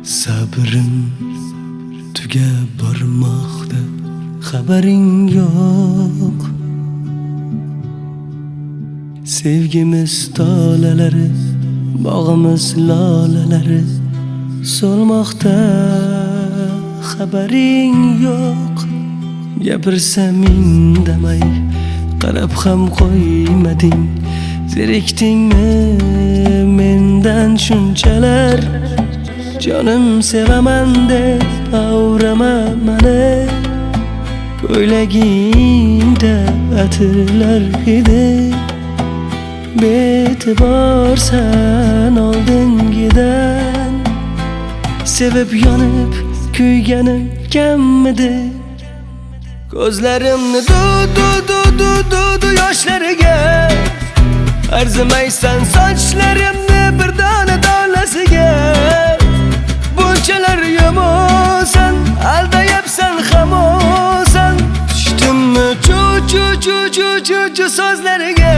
Sabrim tugab bormoqda, xabaring yo'q. Sevgimiz tolalari, bog'imiz lolalari so'lmoqda, xabaring yo'q. Gapirsam indamay, qarab ham qo'ymading. Zerikdingmi mendan shunchalar? Jonim sevaman deb avrama mani. Ko'ylagingda atirlar edi, be'tiborsan oldingidan. Sevib yonib kuyganim kammidi? Ko'zlarimni du yoshlariga arzimaysan, sochlarimni bir dona donasiga. Bunchalar yomonsan, aldayapsan hamosan. Tushdimmi chu so'zlariga?